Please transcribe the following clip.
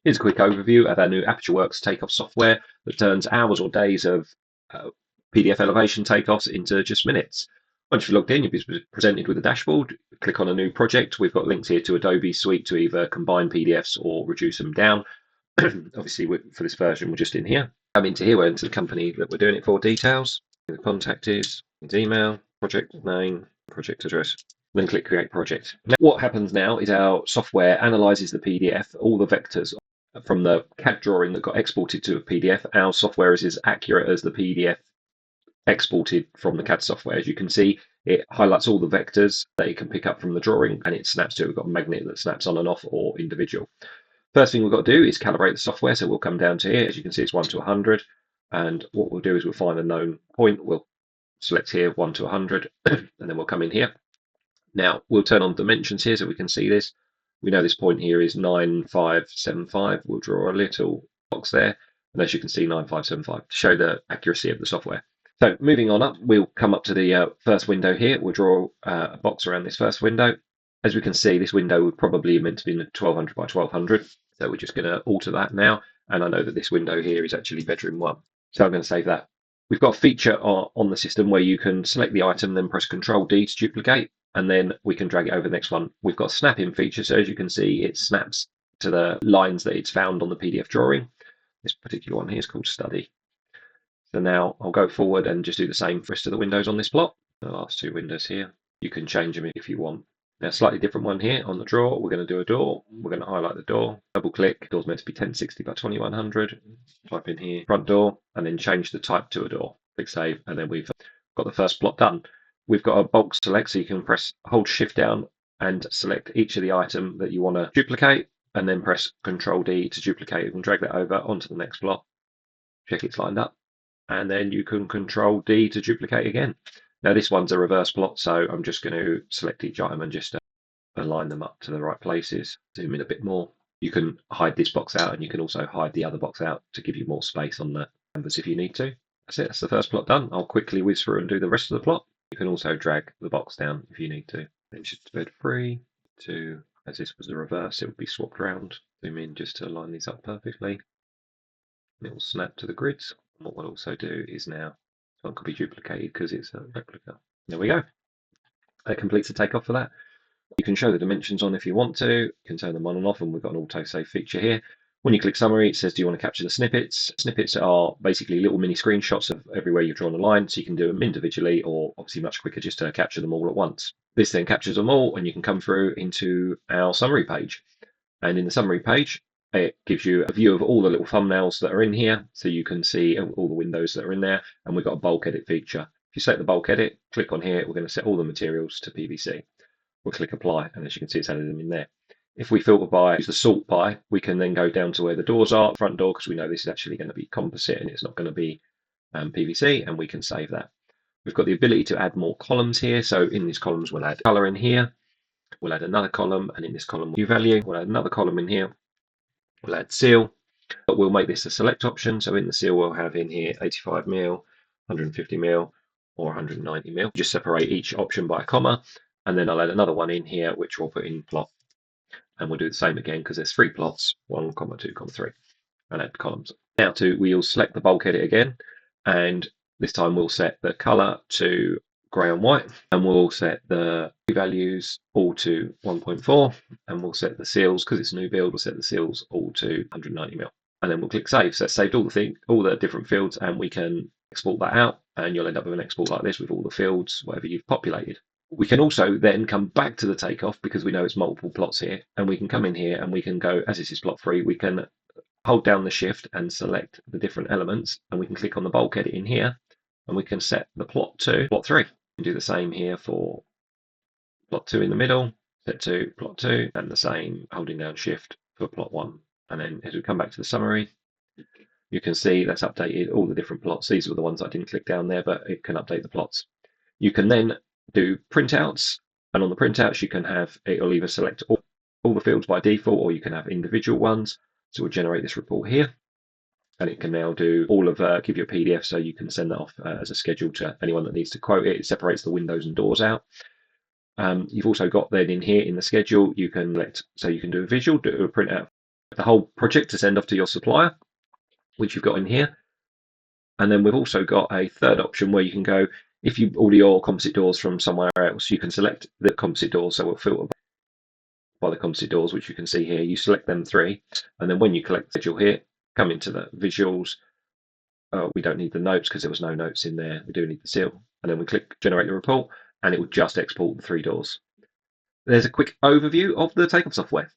Here's a quick overview of our new Aperture-Works Take-Off software that turns hours or days of PDF elevation takeoffs into just minutes. Once you've logged in, you'll be presented with a dashboard. Click on a new project. We've got links here to Adobe Suite to either combine PDFs or reduce them down. Obviously, for this version, we're just in here. Come into here, we're into the company that we're doing it for, details. The contact is, email, project name, project address. Then click Create Project. Now, what happens now is our software analyzes the PDF, all the vectors from the CAD drawing that got exported to a PDF. Our software is as accurate as the PDF exported from the CAD software. As you can see, it highlights all the vectors that it can pick up from the drawing, and it snaps to it. We've got a magnet that snaps on and off or individual. First thing we've got to do is calibrate the software. So we'll come down to here. As you can see, it's 1 to 100. And what we'll do is we'll find a known point. We'll select here 1 to 100, and then we'll come in here. Now we'll turn on dimensions here so we can see this. We know this point here is 9575. We'll draw a little box there, and as you can see, 9575 to show the accuracy of the software. So moving on up, we'll come up to the first window here. We'll draw a box around this first window. As we can see, this window would probably meant to be 1200 by 1200. So we're just going to alter that now. And I know that this window here is actually bedroom 1. So I'm going to save that. We've got a feature on the system where you can select the item, then press Control D to duplicate, and then we can drag it over the next one. We've got a snap-in feature. So as you can see, it snaps to the lines that it's found on the PDF drawing. This particular one here is called Study. So now I'll go forward and just do the same for the rest of the windows on this plot. The last 2 windows here. You can change them if you want. Now, slightly different one here on the drawer. We're going to do a door. We're going to highlight the door. Double click. Door's meant to be 1060 by 2100. Type in here front door, and then change the type to a door. Click save, and then we've got the first plot done. We've got a bulk select, so you can hold shift down and select each of the item that you want to duplicate, and then press Control D to duplicate it and drag that over onto the next plot. Check it's lined up, and then you can Control D to duplicate again. Now this one's a reverse plot, so I'm just going to select each item and just align them up to the right places. Zoom in a bit more. You can hide this box out, and you can also hide the other box out to give you more space on the canvas if you need to. That's it. That's the first plot done. I'll quickly whiz through and do the rest of the plot. You can also drag the box down if you need to. Then just bed 3, 2, as this was a reverse, it will be swapped around. Zoom in just to line these up perfectly. It will snap to the grids. And what we'll also do is now, this one could be duplicated because it's a replica. There we go. That completes the takeoff for that. You can show the dimensions on if you want to. You can turn them on and off, and we've got an auto-save feature here. When you click summary, it says, do you want to capture the snippets? Snippets are basically little mini screenshots of everywhere you've drawn a line, so you can do them individually, or obviously much quicker just to capture them all at once. This then captures them all, and you can come through into our summary page. And in the summary page, it gives you a view of all the little thumbnails that are in here, so you can see all the windows that are in there, and we've got a bulk edit feature. If you select the bulk edit, click on here, we're going to set all the materials to PVC. We'll click apply, and as you can see, it's added them in there. If we filter by, use the sort by, we can then go down to where the doors are, front door, because we know this is actually going to be composite and it's not going to be PVC, and we can save that. We've got the ability to add more columns here. So in these columns, we'll add color in here. We'll add another column, and in this column, new value. We'll add another column in here. We'll add seal, but we'll make this a select option. So in the seal, we'll have in here 85 mil, 150 mil, or 190 mil. Just separate each option by a comma, and then I'll add another one in here, which we'll put in plot. And we'll do the same again because there's 3 plots, 1, 2, 3, and add columns. Now we'll select the bulk edit again, and this time we'll set the color to grey on white, and we'll set the values all to 1.4, and we'll set the seals, because it's a new build, we'll set the seals all to 190 mil. And then we'll click save. So it's saved all the different fields, and we can export that out, and you'll end up with an export like this with all the fields, whatever you've populated. We can also then come back to the takeoff because we know it's multiple plots here, and we can come in here and we can go, as this is plot 3, we can hold down the shift and select the different elements, and we can click on the bulk edit in here, and we can set the plot to plot 3. And do the same here for plot 2 in the middle, set to plot 2, and the same holding down shift for plot 1. And then as we come back to the summary, you can see that's updated all the different plots. These were the ones I didn't click down there, but it can update the plots. You can then do printouts, and on the printouts you can have, it'll either select all the fields by default, or you can have individual ones. So we'll generate this report here, and it can now do all of give you a PDF, so you can send that off as a schedule to anyone that needs to quote it. It separates the windows and doors out. You've also got then in here in the schedule, you can select, so you can do a visual, do a printout the whole project to send off to your supplier, which you've got in here. And then we've also got a third option where you can go, if you order your composite doors from somewhere else, you can select the composite doors. So we'll filter by the composite doors, which you can see here. You select them three, and then when you collect the visual here, come into the visuals. We don't need the notes because there was no notes in there. We do need the seal. And then we click generate the report, and it will just export the three doors. There's a quick overview of the Take-Off software.